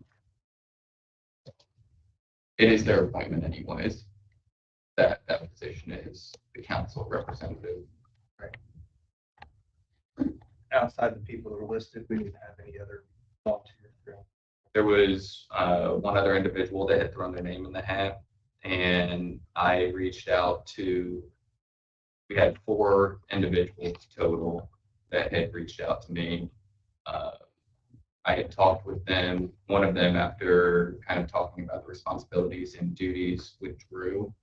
It is their appointment anyways. That position is the council representative. Outside the people that are listed, we didn't have any other volunteers. There was one other individual that had thrown their name in the hat, and I reached out to we had 4 individuals total that had reached out to me. I had talked with them. One of them, after kind of talking about the responsibilities and duties, withdrew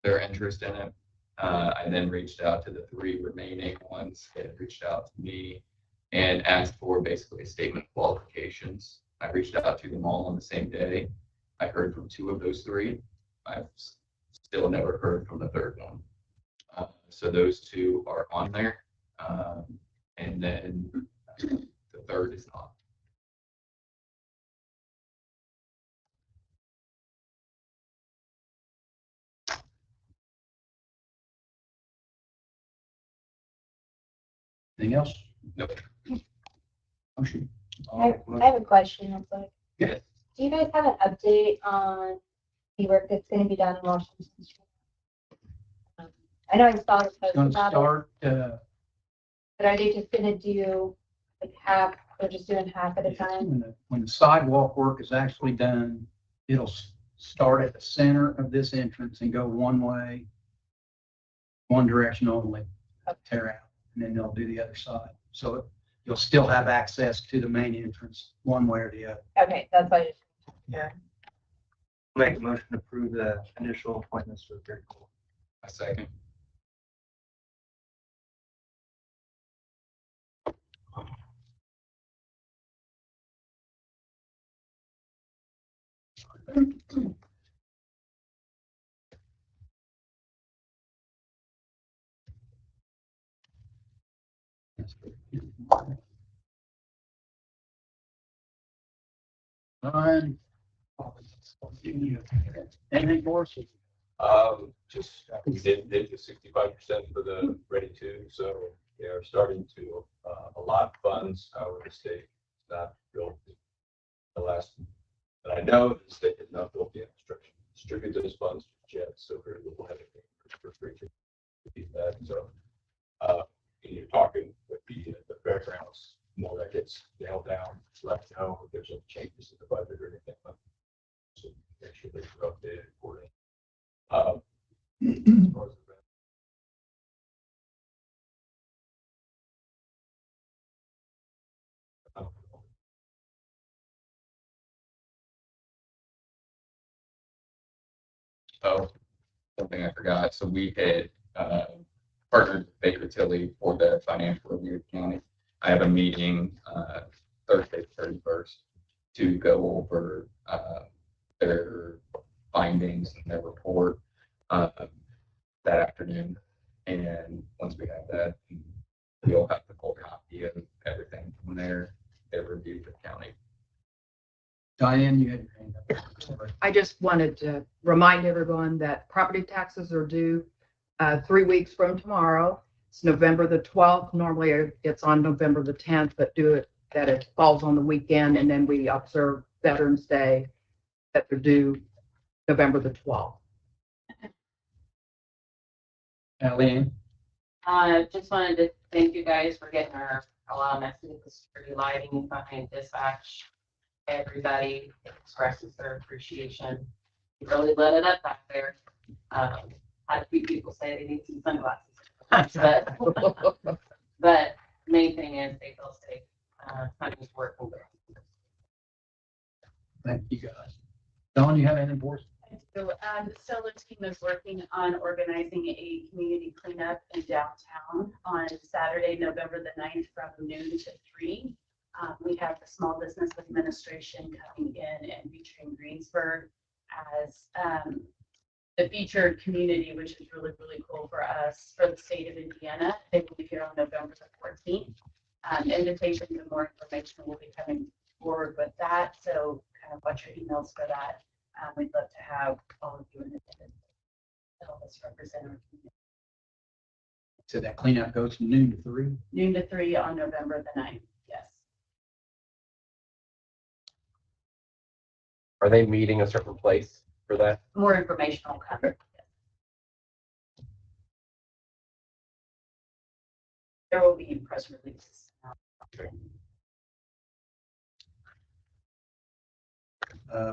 their interest in it. I then reached out to the 3 remaining ones that had reached out to me and asked for basically a statement of qualifications. I reached out to them all on the same day. I heard from 2 of those 3. I've still never heard from the 3rd one. So those 2 are on there. And then the 3rd is not. Anything else? Nope. Motion. I have a question, real quick. Yes. Do you guys have an update on the work that's gonna be done in Washington Street? I know I saw the post Going to about it, start, but are they just gonna do like half, they're just doing half at a time? when the sidewalk work is actually done, it'll start at the center of this entrance and go one way, one direction only, tear out, and then they'll do the other side. So you'll still have access to the main entrance one way or the other. Okay, that's why I just. Yeah. Make a motion to approve the initial appointments for the third. A second. Ryan. Anything for us? Just, we did the 65% for the ready to, so they are starting to allot funds. However, the state is not real. The last that I know, the state has not built the infrastructure, distribute those funds yet, so very little heading for free to do that. So, you're talking with the fairgrounds, more that gets nailed down, let know if there's any changes in the budget or anything. So make sure they're updated accordingly. As far as the Oh, something I forgot. So we had partnered with Baker Tilly for the financial review of the county. I have a meeting Thursday, 31st, to go over their findings and their report that afternoon. And once we have that, we'll have the full copy of everything from there. Their review of the county. Diane, you had your hand up. I just wanted to remind everyone that property taxes are due 3 weeks from tomorrow. It's November the 12th. Normally it's on November the 10th, but that it falls on the weekend, and then we observe Veterans Day that they're due November the 12th. Alan? Just wanted to thank you guys for getting allowing us to get the security lighting behind dispatch. Everybody expresses their appreciation. You really lit it up back there. Had a few people say they need some sunglasses. But main thing is they feel safe. Not just working. Thank you, guys. Don, you have anything for us? So, the Solar team is working on organizing a community cleanup in downtown on Saturday, November the 9th from noon to 3. We have the Small Business Administration coming in and featuring Greensburg as the featured community, which is really, really cool for us, for the state of Indiana. They will be here on November the 14th. Invitations and more information will be coming forward with that. So kind of watch your emails for that. We'd love to have all of you in attendance to help us represent our community. So that cleanup goes from noon to 3? Noon to 3 on November the 9th, yes. Are they meeting a certain place for that? More information will come. There will be press releases.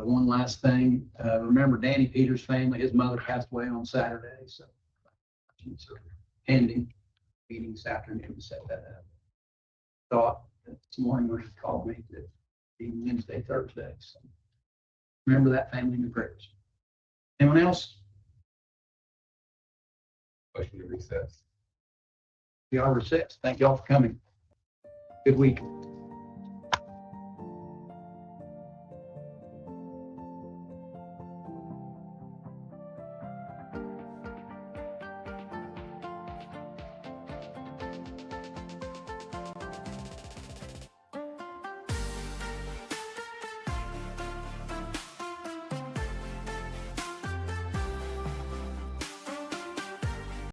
One last thing, remember Danny Peters' family, his mother passed away on Saturday, so pending meeting this afternoon to set that up. Thought that this morning when he called me that be Wednesday, Thursday. So remember that family in your prayers. Anyone else? Motion to recess. We are recessed. Thank you all for coming. Good week.